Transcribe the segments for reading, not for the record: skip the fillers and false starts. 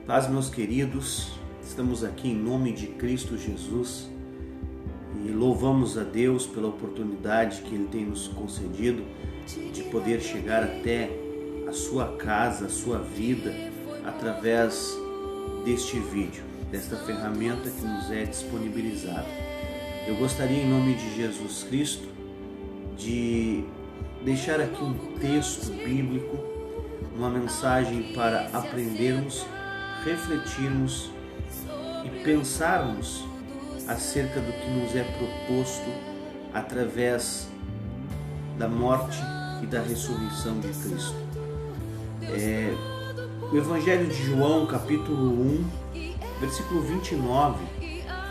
Paz, meus queridos, estamos aqui em nome de Cristo Jesus e louvamos a Deus pela oportunidade que Ele tem nos concedido de poder chegar até a sua casa, a sua vida, através deste vídeo, desta ferramenta que nos é disponibilizada. Eu gostaria, em nome de Jesus Cristo, de deixar aqui um texto bíblico, uma mensagem para aprendermos, refletirmos e pensarmos acerca do que nos é proposto através da morte e da ressurreição de Cristo. O Evangelho de João, capítulo 1, versículo 29,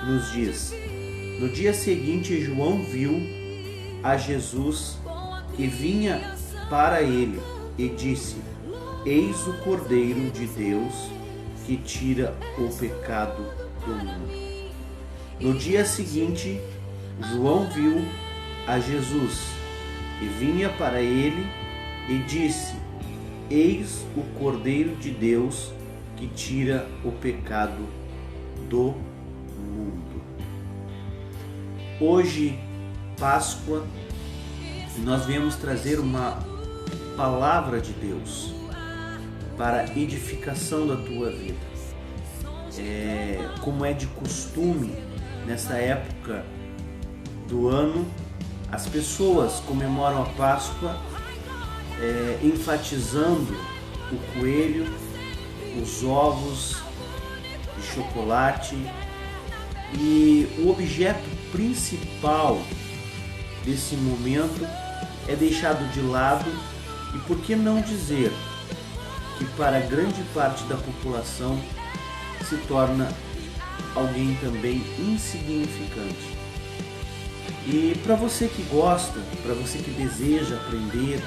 nos diz: No dia seguinte, João viu a Jesus que vinha para ele e disse: Eis o Cordeiro de Deus que tira o pecado do mundo. No dia seguinte, João viu a Jesus que vinha para ele e disse: Eis o Cordeiro de Deus que tira o pecado do mundo. Hoje, Páscoa, nós viemos trazer uma palavra de Deus para a edificação da tua vida. Como é de costume, nessa época do ano, as pessoas comemoram a Páscoa enfatizando o coelho, os ovos de chocolate, e o objeto principal desse momento é deixado de lado, e por que não dizer que para grande parte da população se torna alguém também insignificante. E para você que gosta, para você que deseja aprender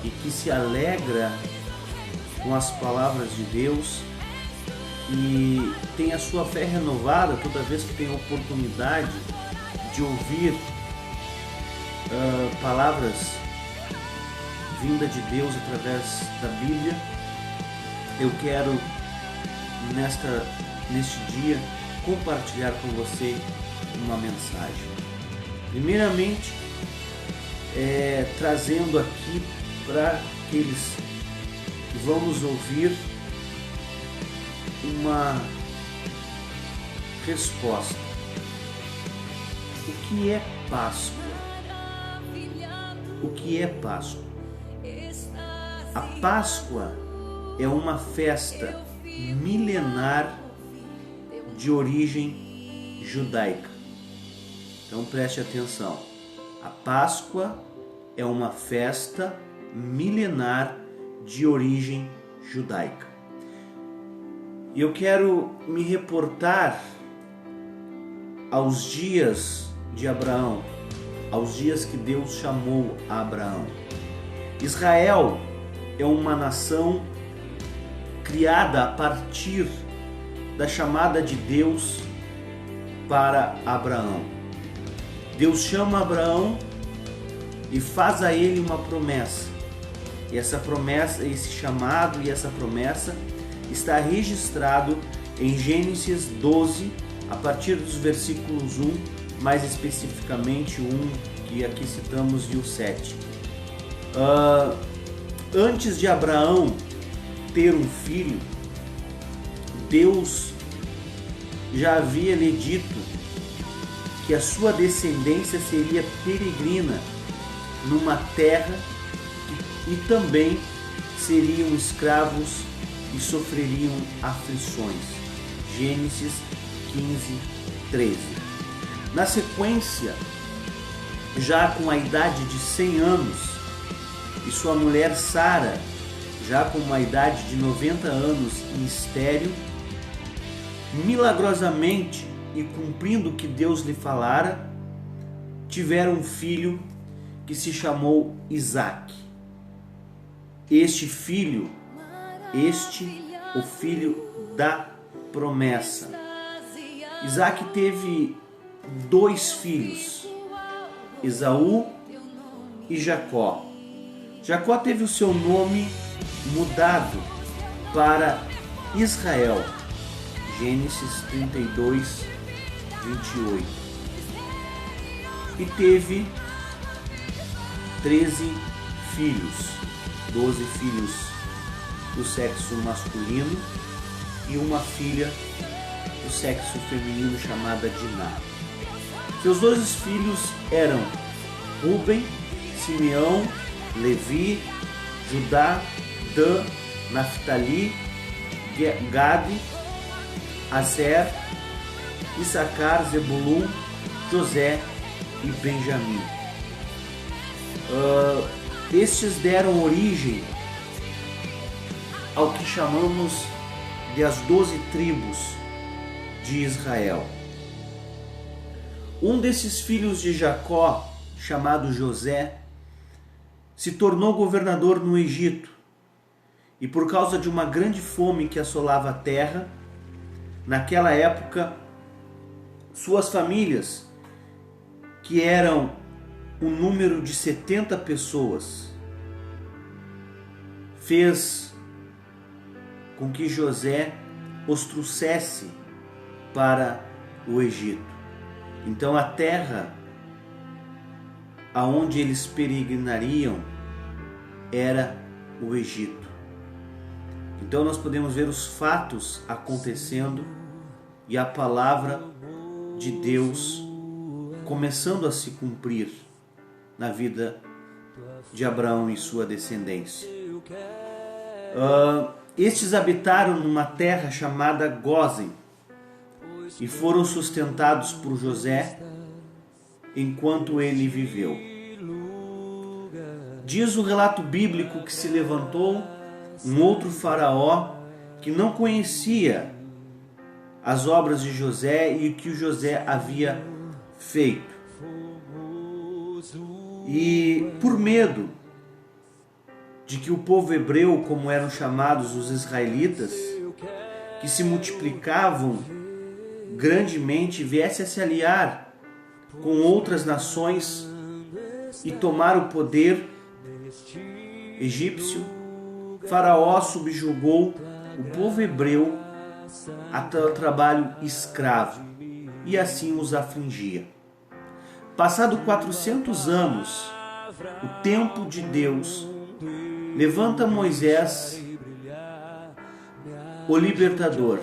e que se alegra com as palavras de Deus e tem a sua fé renovada toda vez que tem a oportunidade de ouvir palavras vinda de Deus através da Bíblia, eu quero neste dia compartilhar com você uma mensagem. Primeiramente, trazendo aqui para aqueles que vamos ouvir uma resposta. O que é Páscoa? O que é Páscoa? A Páscoa é uma festa milenar de origem judaica. Então preste atenção. A Páscoa é uma festa milenar de origem judaica. E eu quero me reportar aos dias de Abraão, aos dias que Deus chamou a Abraão. Israel é uma nação criada a partir da chamada de Deus para Abraão. Deus chama Abraão e faz a ele uma promessa. E essa promessa, esse chamado e essa promessa está registrado em Gênesis 12, a partir dos versículos 1, mais especificamente o 1 que aqui citamos e o 7. Antes de Abraão ter um filho, Deus já havia lhe dito que a sua descendência seria peregrina numa terra e também seriam escravos e sofreriam aflições. Gênesis 15, 13. Na sequência, já com a idade de 100 anos, e sua mulher Sara, já com uma idade de 90 anos e estéril, milagrosamente e cumprindo o que Deus lhe falara, tiveram um filho que se chamou Isaque. O filho da promessa. Isaque teve 2 filhos, Esaú e Jacó. Jacó teve o seu nome mudado para Israel. Gênesis 32, 28. E teve 13 filhos, 12 filhos do sexo masculino e uma filha do sexo feminino chamada Diná. Seus 12 filhos eram Ruben, Simeão, Levi, Judá, Dan, Naftali, Gade, Aser, Issacar, Zebulun, José e Benjamim. Estes deram origem ao que chamamos de as 12 tribos de Israel. Um desses filhos de Jacó, chamado José, se tornou governador no Egito, e por causa de uma grande fome que assolava a terra, naquela época, suas famílias, que eram o número de 70 pessoas, fez com que José os trouxesse para o Egito. Então a terra aonde eles peregrinariam era o Egito. Então nós podemos ver os fatos acontecendo e a palavra de Deus começando a se cumprir na vida de Abraão e sua descendência. Estes habitaram numa terra chamada Gósen e foram sustentados por José enquanto ele viveu. Diz o relato bíblico que se levantou um outro faraó que não conhecia as obras de José e o que o José havia feito. E por medo de que o povo hebreu, como eram chamados os israelitas, que se multiplicavam grandemente, viesse a se aliar com outras nações e tomar o poder egípcio, Faraó subjugou o povo hebreu até o trabalho escravo e assim os afligia. Passado 400 anos, o tempo de Deus levanta Moisés, o libertador.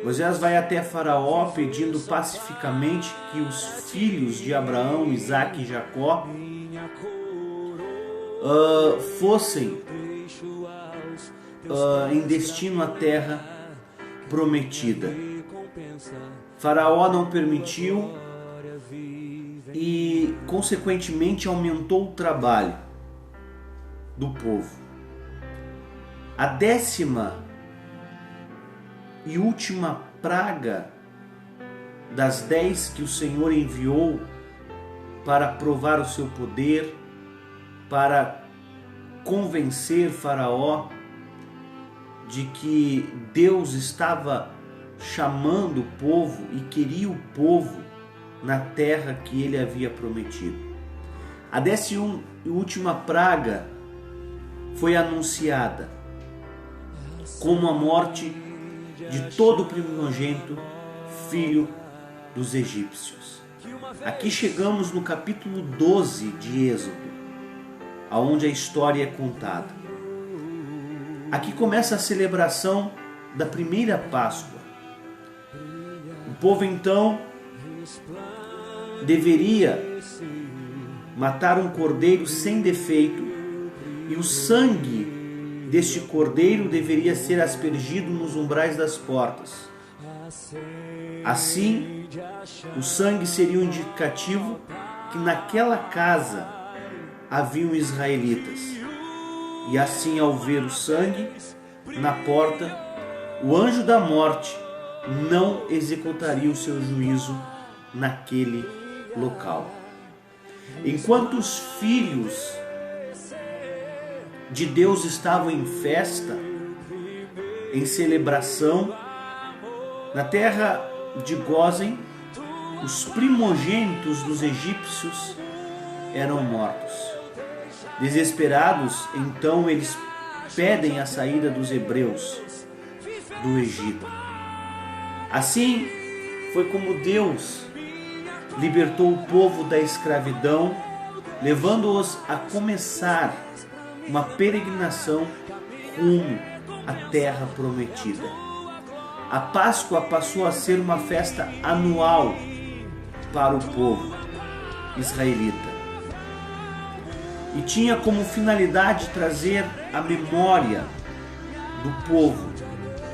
Moisés vai até Faraó pedindo pacificamente que os filhos de Abraão, Isaque e Jacó fossem em destino à terra prometida. Faraó não permitiu e, consequentemente, aumentou o trabalho do povo. A 10ª e última praga das 10 que o Senhor enviou para provar o seu poder, para convencer Faraó de que Deus estava chamando o povo e queria o povo na terra que ele havia prometido. A 10ª e última praga foi anunciada como a morte de todo primogênito filho dos egípcios. Aqui chegamos no capítulo 12 de Êxodo, aonde a história é contada. Aqui começa a celebração da primeira Páscoa. O povo então deveria matar um cordeiro sem defeito e o sangue deste cordeiro deveria ser aspergido nos umbrais das portas. Assim, o sangue seria um indicativo que naquela casa haviam israelitas. E assim, ao ver o sangue na porta, o anjo da morte não executaria o seu juízo naquele local. Enquanto os filhos de Deus estavam em festa, em celebração, na terra de Gósen, os primogênitos dos egípcios eram mortos. Desesperados, então eles pedem a saída dos hebreus. do Egito. Assim foi como Deus libertou o povo da escravidão, levando-os a começar uma peregrinação rumo à terra prometida. A Páscoa passou a ser uma festa anual para o povo israelita e tinha como finalidade trazer a memória do povo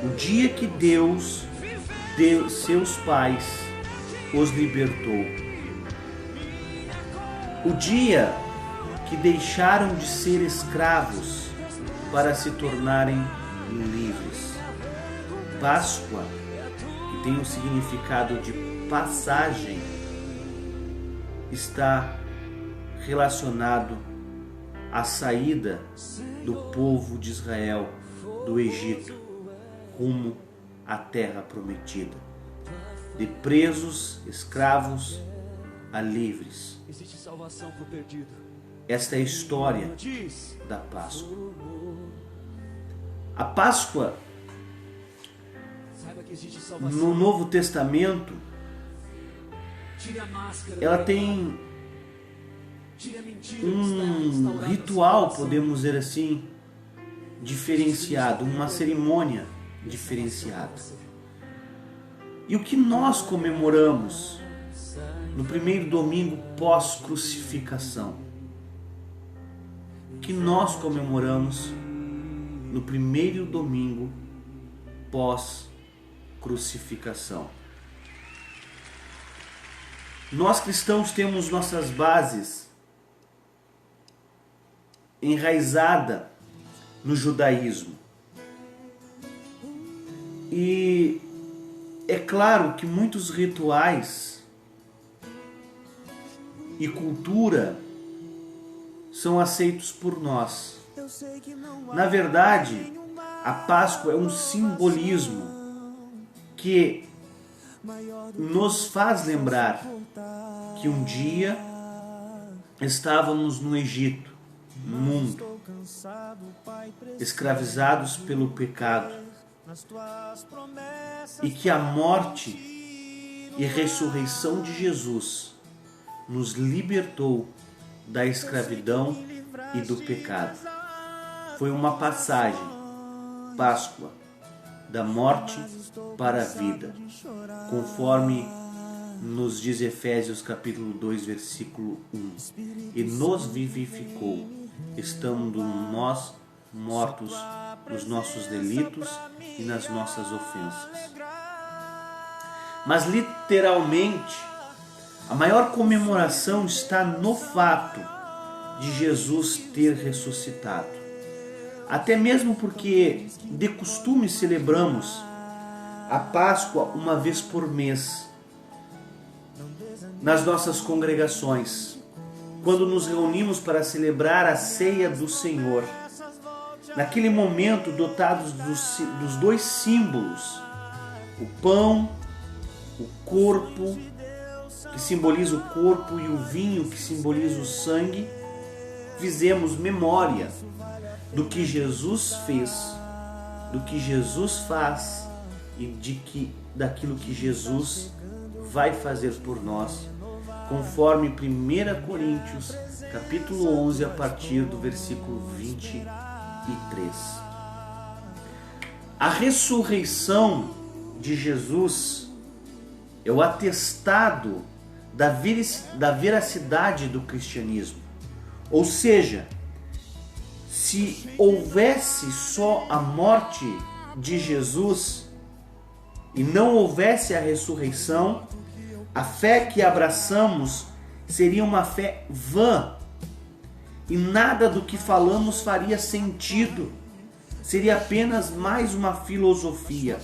o dia que Deus, seus pais, os libertou. O dia que deixaram de ser escravos para se tornarem livres. Páscoa, que tem o significado de passagem, está relacionado à saída do povo de Israel do Egito rumo à terra prometida, de presos, escravos a livres. Existe salvação para o perdido. Esta é a história da Páscoa. A Páscoa, no Novo Testamento, ela tem um ritual, podemos dizer assim, diferenciado, uma cerimônia diferenciada. E o que nós comemoramos no primeiro domingo pós-crucificação? O que nós comemoramos no primeiro domingo pós-crucificação? Nós cristãos temos nossas bases enraizadas no judaísmo. E é claro que muitos rituais e cultura são aceitos por nós. Na verdade, a Páscoa é um simbolismo que nos faz lembrar que um dia estávamos no Egito, no mundo, escravizados pelo pecado, e que a morte e ressurreição de Jesus nos libertou da escravidão e do pecado. Foi uma passagem, Páscoa, da morte para a vida, conforme nos diz Efésios capítulo 2, versículo 1. E nos vivificou, estando nós mortos nos nossos delitos e nas nossas ofensas. Mas literalmente, a maior comemoração está no fato de Jesus ter ressuscitado. Até mesmo porque de costume celebramos a Páscoa uma vez por mês nas nossas congregações, quando nos reunimos para celebrar a ceia do Senhor. Naquele momento, dotados dos dois símbolos, o pão, o corpo, que simboliza o corpo, e o vinho, que simboliza o sangue, fizemos memória do que Jesus fez, do que Jesus faz e daquilo que Jesus vai fazer por nós, conforme 1 Coríntios capítulo 11, a partir do versículo 23. A ressurreição de Jesus é o atestado da veracidade do cristianismo. Ou seja, se houvesse só a morte de Jesus e não houvesse a ressurreição, a fé que abraçamos seria uma fé vã e nada do que falamos faria sentido. Seria apenas mais uma filosofia.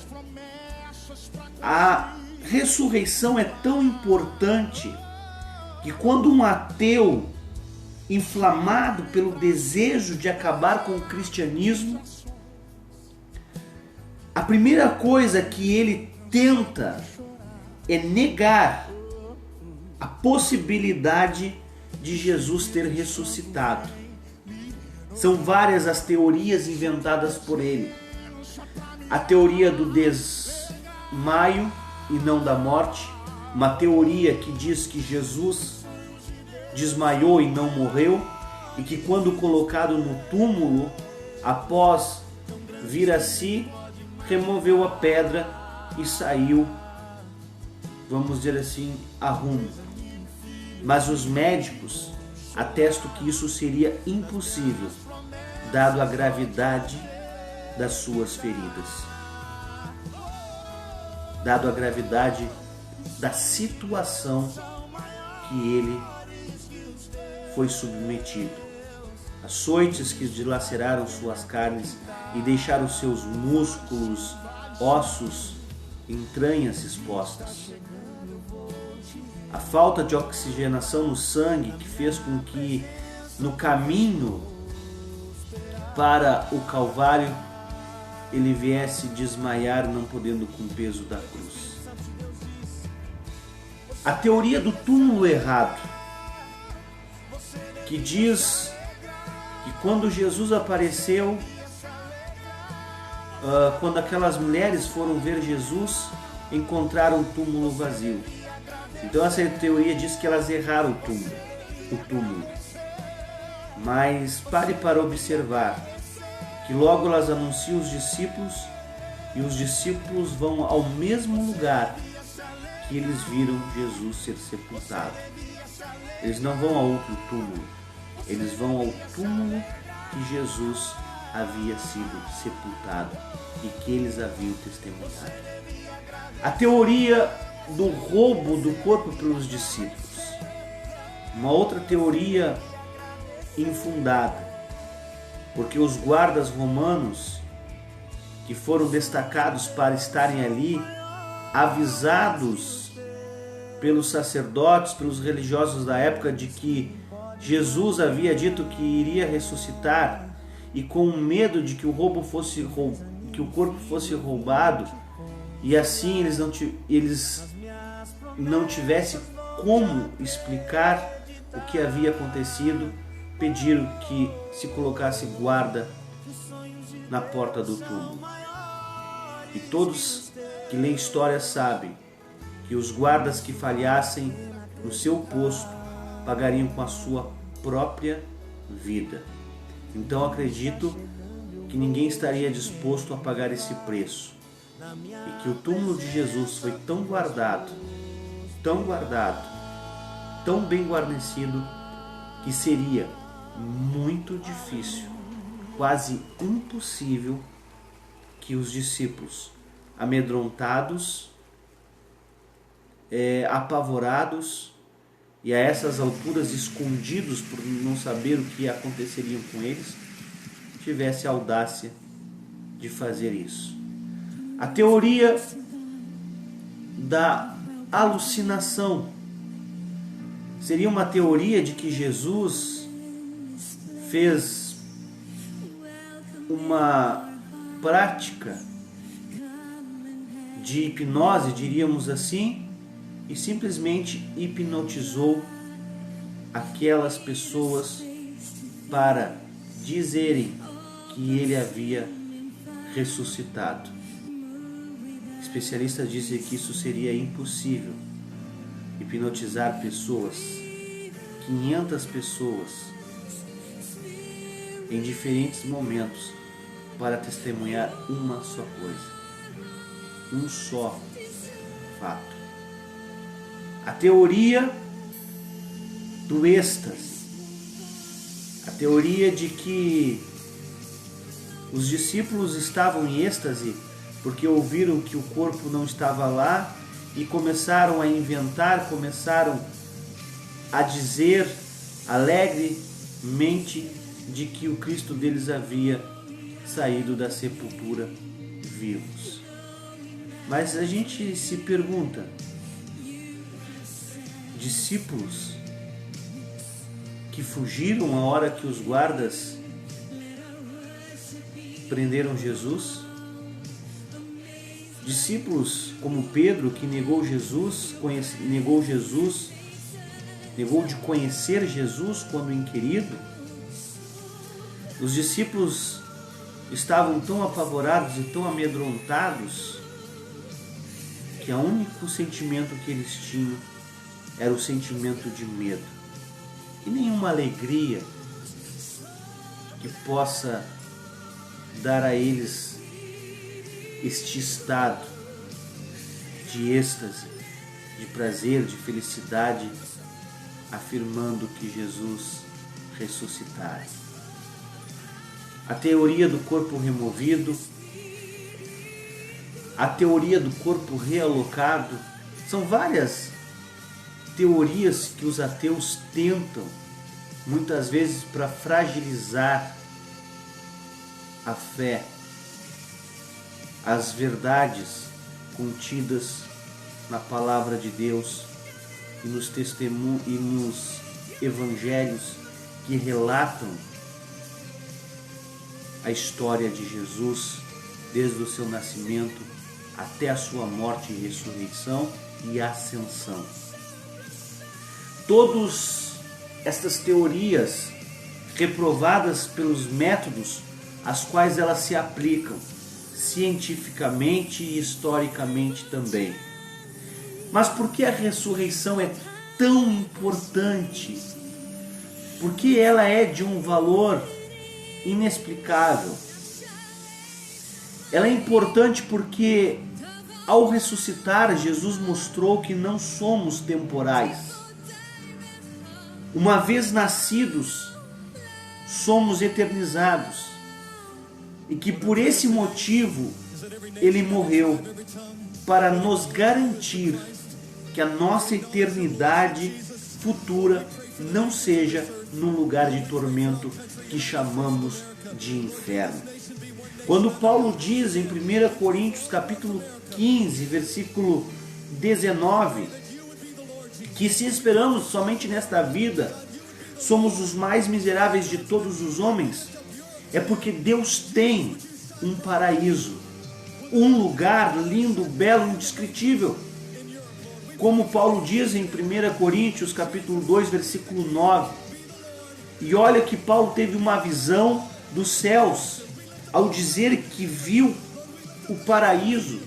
A ressurreição é tão importante que quando um ateu, inflamado pelo desejo de acabar com o cristianismo, a primeira coisa que ele tenta é negar a possibilidade de Jesus ter ressuscitado. São várias as teorias inventadas por ele. a teoria do desmaio e não da morte, uma teoria que diz que Jesus desmaiou e não morreu, e que quando colocado no túmulo, após vir a si, removeu a pedra e saiu, vamos dizer assim, a rumo. Mas os médicos atestam que isso seria impossível, dado a gravidade das suas feridas, dado a gravidade da situação que ele foi submetido. Açoites que dilaceraram suas carnes e deixaram seus músculos, ossos, entranhas expostas. A falta de oxigenação no sangue que fez com que no caminho para o Calvário ele viesse desmaiar, não podendo com o peso da cruz. A teoria do túmulo errado, que diz que quando Jesus apareceu, quando aquelas mulheres foram ver Jesus, encontraram o túmulo vazio. Então essa teoria diz que elas erraram o túmulo. Mas pare para observar que logo elas anunciam os discípulos e os discípulos vão ao mesmo lugar que eles viram Jesus ser sepultado. Eles não vão a outro túmulo, eles vão ao túmulo que Jesus havia sido sepultado e que eles haviam testemunhado. A teoria do roubo do corpo pelos discípulos, uma outra teoria infundada, porque os guardas romanos que foram destacados para estarem ali, avisados pelos sacerdotes, pelos religiosos da época de que Jesus havia dito que iria ressuscitar, e com medo de que o corpo fosse roubado, e assim eles não tivessem como explicar o que havia acontecido, pediram que se colocasse guarda na porta do túmulo. E todos que lêem história sabem que os guardas que falhassem no seu posto pagariam com a sua própria vida. Então acredito que ninguém estaria disposto a pagar esse preço, e que o túmulo de Jesus foi tão guardado, tão bem guarnecido, que seria muito difícil, quase impossível, que os discípulos, amedrontados, apavorados e a essas alturas escondidos por não saber o que aconteceria com eles, tivesse a audácia de fazer isso. A teoria da alucinação seria uma teoria de que Jesus fez uma prática de hipnose, diríamos assim, e simplesmente hipnotizou aquelas pessoas para dizerem que ele havia ressuscitado. Especialistas dizem que isso seria impossível, hipnotizar pessoas, 500 pessoas, em diferentes momentos, para testemunhar uma só coisa, um só fato. A teoria do êxtase, a teoria de que os discípulos estavam em êxtase porque ouviram que o corpo não estava lá e começaram a inventar, começaram a dizer alegremente de que o Cristo deles havia saído da sepultura vivos. Mas a gente se pergunta, discípulos que fugiram a hora que os guardas prenderam Jesus? Discípulos como Pedro, que negou de conhecer Jesus quando inquirido? Os discípulos estavam tão apavorados e tão amedrontados que o único sentimento que eles tinham era o sentimento de medo. E nenhuma alegria que possa dar a eles este estado de êxtase, de prazer, de felicidade, afirmando que Jesus ressuscitara. A teoria do corpo removido, a teoria do corpo realocado, são várias teorias que os ateus tentam, muitas vezes, para fragilizar a fé, as verdades contidas na palavra de Deus e nos testemunhos e nos evangelhos que relatam a história de Jesus desde o seu nascimento até a sua morte e ressurreição e ascensão. Todas estas teorias reprovadas pelos métodos às quais elas se aplicam, cientificamente e historicamente também. Mas por que a ressurreição é tão importante? Porque ela é de um valor inexplicável. Ela é importante porque, ao ressuscitar, Jesus mostrou que não somos temporais. Uma vez nascidos, somos eternizados. E que por esse motivo ele morreu, para nos garantir que a nossa eternidade futura não seja num lugar de tormento que chamamos de inferno. Quando Paulo diz em 1 Coríntios capítulo 15, versículo 19, que se esperamos somente nesta vida, somos os mais miseráveis de todos os homens, é porque Deus tem um paraíso, um lugar lindo, belo, indescritível. Como Paulo diz em 1 Coríntios capítulo 2, versículo 9. E olha que Paulo teve uma visão dos céus, ao dizer que viu o paraíso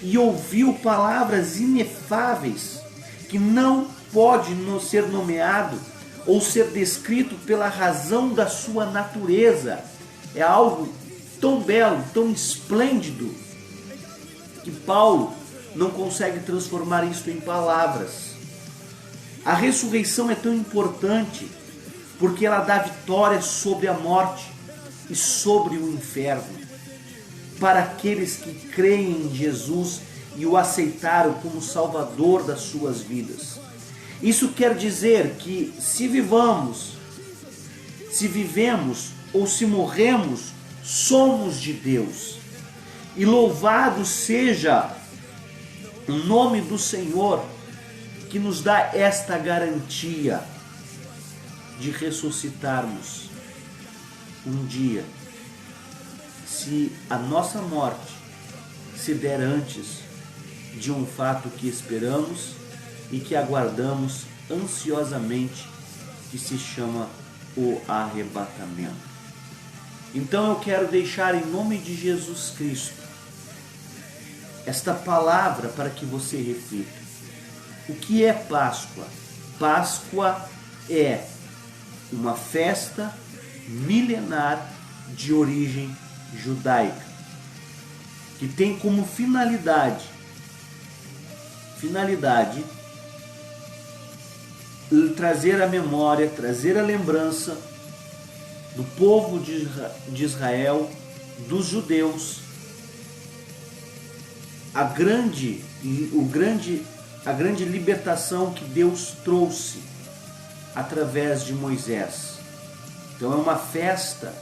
e ouviu palavras inefáveis, que não pode ser nomeado ou ser descrito pela razão da sua natureza. É algo tão belo, tão esplêndido, que Paulo não consegue transformar isso em palavras. A ressurreição é tão importante porque ela dá vitória sobre a morte e sobre o inferno para aqueles que creem em Jesus e o aceitaram como Salvador das suas vidas. Isso quer dizer que se vivemos ou se morremos, somos de Deus. E louvado seja o nome do Senhor, que nos dá esta garantia de ressuscitarmos um dia, se a nossa morte se der antes de um fato que esperamos e que aguardamos ansiosamente, que se chama o arrebatamento. Então eu quero deixar em nome de Jesus Cristo esta palavra para que você reflita. O que é Páscoa? Páscoa é uma festa milenar de origem judaica, que tem como finalidade trazer a memória, trazer a lembrança do povo de Israel, dos judeus, a grande libertação que Deus trouxe através de Moisés. Então é uma festa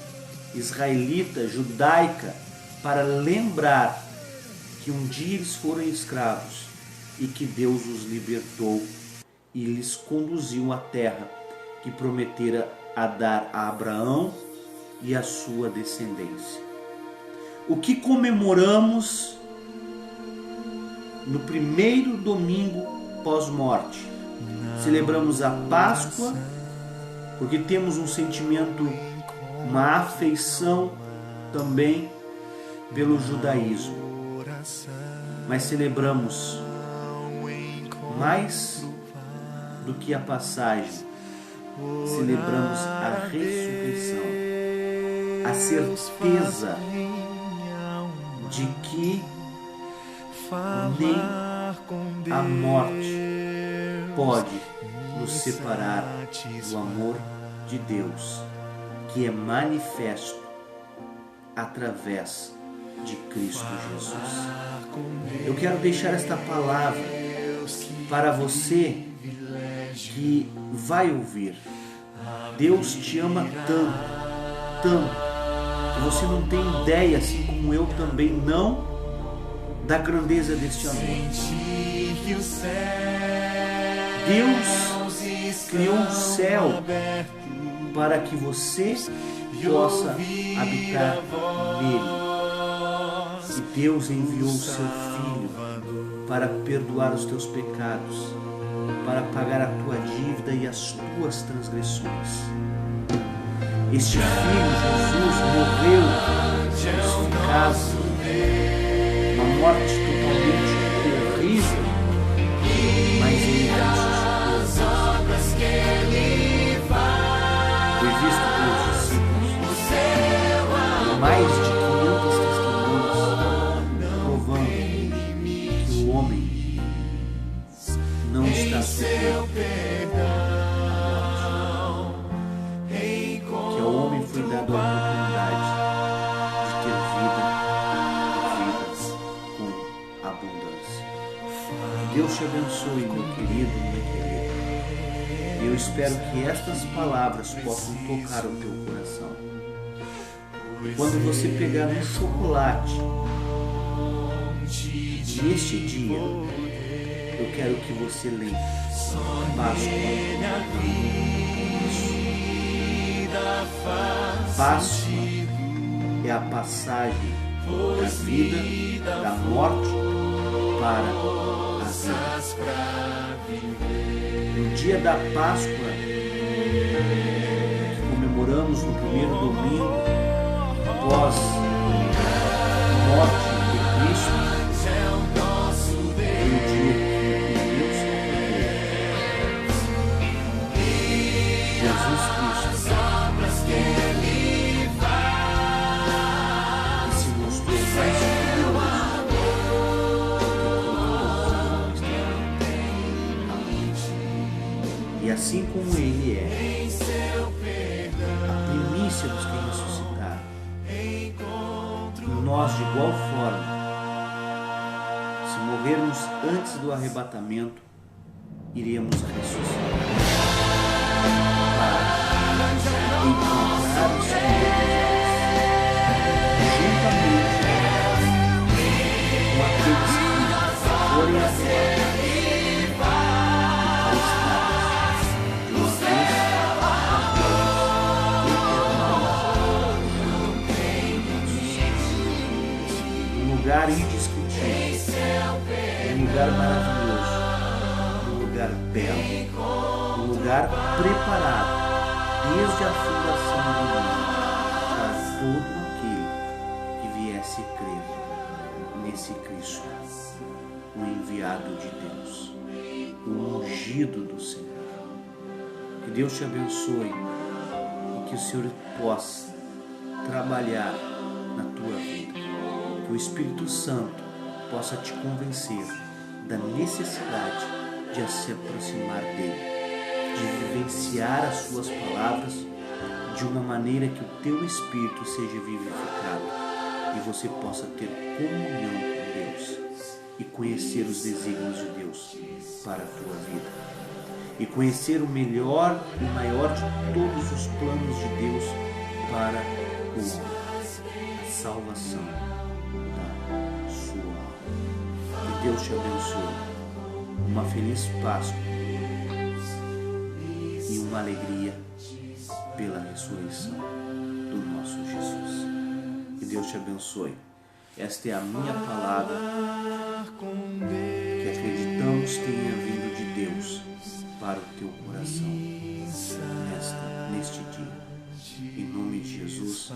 israelita, judaica, para lembrar que um dia eles foram escravos e que Deus os libertou e lhes conduziu à terra que prometera a dar a Abraão e a sua descendência. O que comemoramos no primeiro domingo pós-morte? Celebramos a Páscoa porque temos um sentimento, uma afeição também pelo judaísmo, mas celebramos mais do que a passagem, celebramos a ressurreição, a certeza de que nem a morte pode nos separar do amor de Deus, que é manifesto através de Cristo Jesus. Eu quero deixar esta palavra para você que vai ouvir. Deus te ama tanto, tanto, que você não tem ideia, assim como eu também não, da grandeza deste amor. Deus criou um céu para que você possa habitar nele. E Deus enviou o seu Filho para perdoar os teus pecados, para pagar a tua dívida e as tuas transgressões. Este Filho, Jesus, morreu crucificado, uma morte totalmente horrível, mas ele ressuscitou. Foi visto pelos discípulos, mais de 500 testemunhas, provando que o homem não está sujeito à morte, que ao homem foi dado a oportunidade de ter vida com abundância. Deus te abençoe, meu querido, minha querida. Eu espero que estas palavras possam tocar o teu coração. Quando você pegar um chocolate neste dia, eu quero que você lembre Páscoa é a passagem da vida, da morte para a vida. No dia da Páscoa, que comemoramos no primeiro domingo após a morte de Cristo, foi o dia que Deus Jesus Cristo e se mostrou mais poderoso. E assim como Ele é a primícia dos que ressuscitaram, nós de igual forma, se morrermos antes do arrebatamento, iremos ressuscitar para encontrar o Senhor juntamente com aqueles que forem arrebatados lugar indiscutível, um lugar maravilhoso, um lugar belo, um lugar preparado desde a fundação do mundo para todo aquele que viesse crer nesse Cristo, o enviado de Deus, o ungido do Senhor. Que Deus te abençoe e que o Senhor possa trabalhar na tua vida. Que o Espírito Santo possa te convencer da necessidade de se aproximar dele, de vivenciar as suas palavras de uma maneira que o teu espírito seja vivificado e você possa ter comunhão com Deus e conhecer os desígnios de Deus para a tua vida e conhecer o melhor e maior de todos os planos de Deus para o homem, a salvação da sua alma. Que Deus te abençoe. Uma feliz Páscoa e uma alegria pela ressurreição do nosso Jesus. Que Deus te abençoe. Esta é a minha palavra que acreditamos tenha vindo de Deus para o teu coração neste dia. Em nome de Jesus.